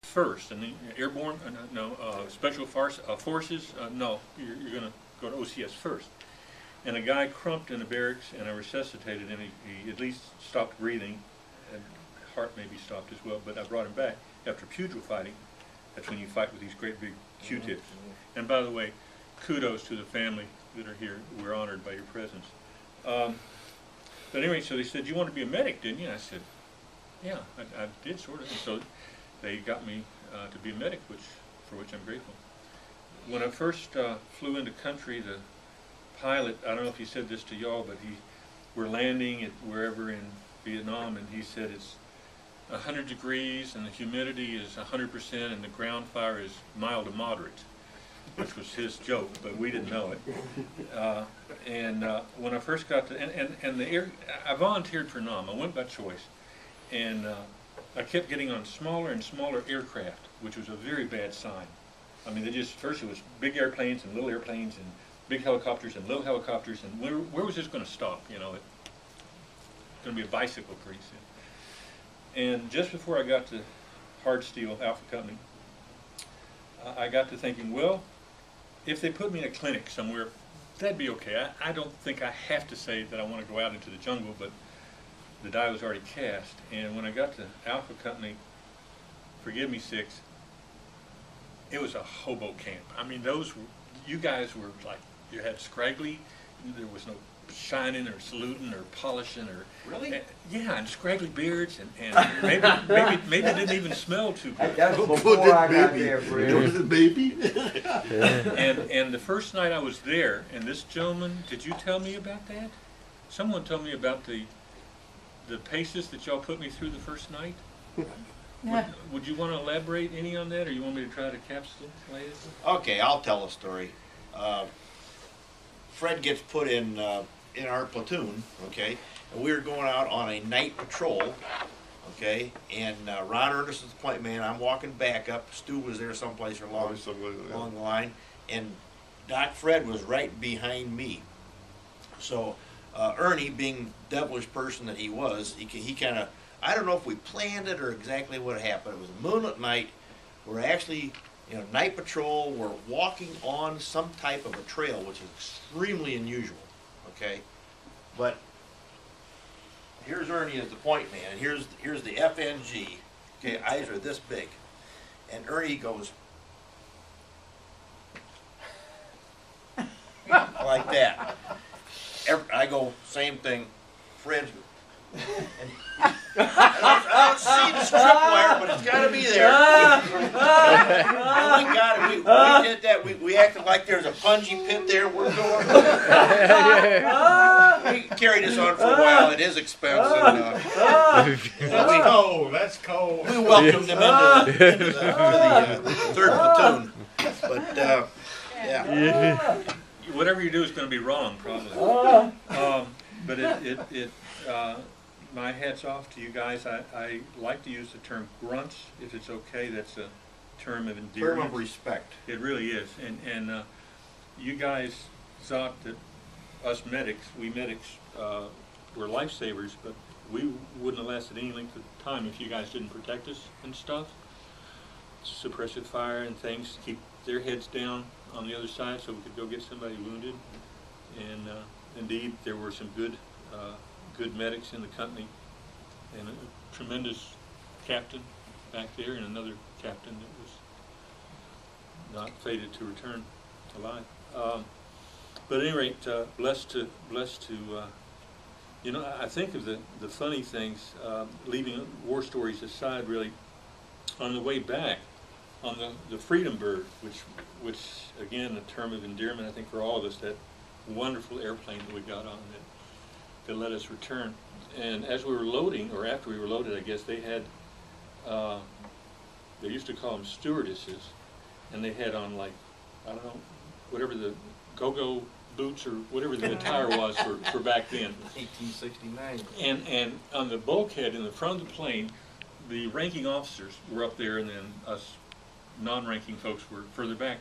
first, and the airborne, special forces, no, you're going to go to OCS first. And a guy crumped in the barracks, and I resuscitated him. He at least stopped breathing, and heart maybe stopped as well, but I brought him back after pugil fighting. That's when you fight with these great big Q-tips. And by the way, kudos to the family that are here. We're honored by your presence. But anyway, so they said, you want to be a medic, didn't you? And I said, yeah, I did sort of. And so they got me to be a medic, for which I'm grateful. When I first flew into country, the pilot, I don't know if he said this to y'all, but we're landing at wherever in Vietnam, and he said it's 100 degrees and the humidity is 100% and the ground fire is mild to moderate, which was his joke, but we didn't know it. When I first got to, I volunteered for NAM. I went by choice, and I kept getting on smaller and smaller aircraft, which was a very bad sign. I mean, first it was big airplanes and little airplanes and big helicopters and little helicopters, and where was this going to stop? You know, it's going to be a bicycle pretty soon. And just before I got to Hard Steel Alpha Company, I got to thinking, well, if they put me in a clinic somewhere, that'd be okay. I don't think I have to say that I want to go out into the jungle, but the die was already cast. And when I got to Alpha Company, forgive me, 6, it was a hobo camp. I mean, you guys were like, you had scraggly, there was no shining or saluting or polishing or really, yeah, and scraggly beards, and maybe didn't even smell too good. That's before I got there, Fred. Was it baby? And the first night I was there, and this gentleman, did you tell me about that? Someone told me about the paces that y'all put me through the first night. Would you want to elaborate any on that, or you want me to try to capsulate it? Okay, I'll tell a story. Fred gets put in our platoon, okay, and we were going out on a night patrol, okay, and Ron Anderson's the point man. I'm walking back up. Stu was there someplace along the line, and Doc Fred was right behind me. So Ernie, being devilish person that he was, he kind of, I don't know if we planned it or exactly what happened. It was a moonlit night. We're actually, night patrol. We're walking on some type of a trail, which is extremely unusual. Okay, but here's Ernie as the point man. Here's the FNG. Okay, eyes are this big, and Ernie goes like that. I go same thing. Fred's. And I don't see the strip wire, but it's got to be there. We got it. We did that. We acted like there's a punji pit there. We're going. We carried this on for a while at his expense. That's cold. We welcomed him into the 3rd platoon. But yeah. Whatever you do is going to be wrong, probably. But my hat's off to you guys. I like to use the term grunts, if it's okay. That's a term of endearment. Term of respect. It really is. And you guys thought that us medics, we medics, were lifesavers, but we wouldn't have lasted any length of time if you guys didn't protect us and stuff. Suppressive fire and things, keep their heads down on the other side so we could go get somebody wounded. And indeed, there were some good medics in the company, and a tremendous captain back there, and another captain that was not fated to return alive. But at any rate, blessed to I think of the funny things, leaving war stories aside, really, on the way back, on the Freedom Bird, which again, a term of endearment, I think, for all of us, that wonderful airplane that we got on that let us return. And as we were loading, or after we were loaded, I guess, they had, they used to call them stewardesses, and they had on, like, I don't know, whatever the go-go boots or whatever the attire was for back then. 1869. And on the bulkhead in the front of the plane, the ranking officers were up there, and then us non-ranking folks were further back.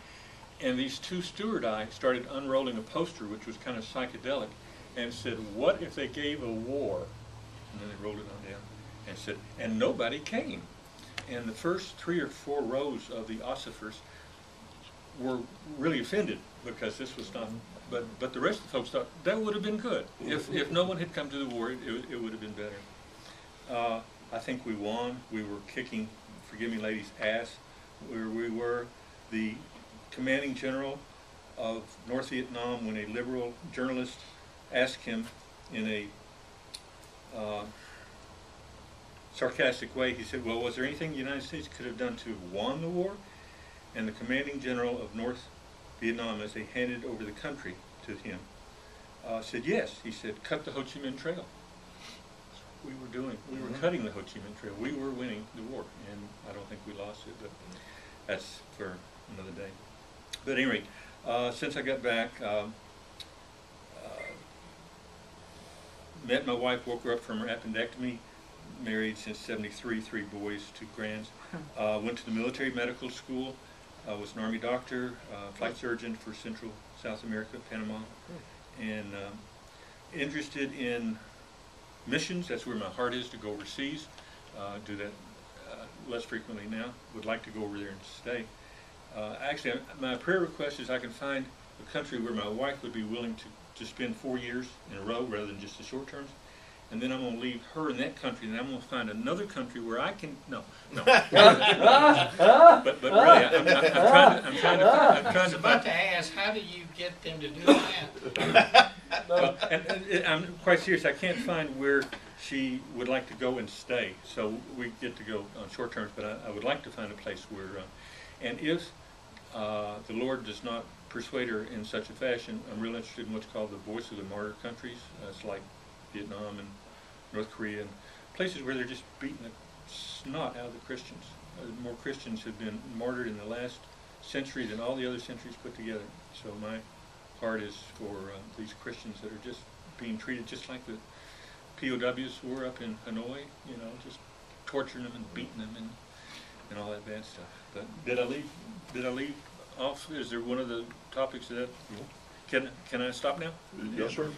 And these two stewardess started unrolling a poster, which was kind of psychedelic, and said, "What if they gave a war?" And then they rolled it on down and said, "And nobody came." and the first 3 or 4 rows of the ossifers were really offended because this was not, but the rest of the folks thought that would have been good. If no one had come to the war, it would have been better. I think we won. We were kicking, forgive me ladies, ass where we were. The commanding general of North Vietnam, when a liberal journalist asked him in a sarcastic way, he said, well, was there anything the United States could have done to have won the war? And the commanding general of North Vietnam, as they handed over the country to him, said yes. He said, cut the Ho Chi Minh Trail. We were cutting the Ho Chi Minh Trail. We were winning the war, and I don't think we lost it, but that's for another day. But at any rate, since I got back, met my wife, woke her up from her appendectomy, married since '73, 3 boys, 2 grands. Went to the military medical school, was an Army doctor, flight surgeon for Central South America, Panama, and interested in missions. That's where my heart is, to go overseas. Do that less frequently now. Would like to go over there and stay. Actually, my prayer request is I can find a country where my wife would be willing to spend 4 years in a row rather than just the short terms. And then I'm going to leave her in that country, and I'm going to find another country where I can, no. but really, I'm trying I was to about to ask, how do you get them to do that? well, and I'm quite serious. I can't find where she would like to go and stay. So we get to go on short terms, but I would like to find a place where, and if the Lord does not persuade her in such a fashion, I'm real interested in what's called the Voice of the Martyr countries. It's like Vietnam and North Korea, and places where they're just beating the snot out of the Christians. More Christians have been martyred in the last century than all the other centuries put together. So my heart is for these Christians that are just being treated just like the POWs were up in Hanoi, you know, just torturing them and beating them and all that bad stuff. But did I leave off? Is there one of the topics that can I stop now? Yes, sir.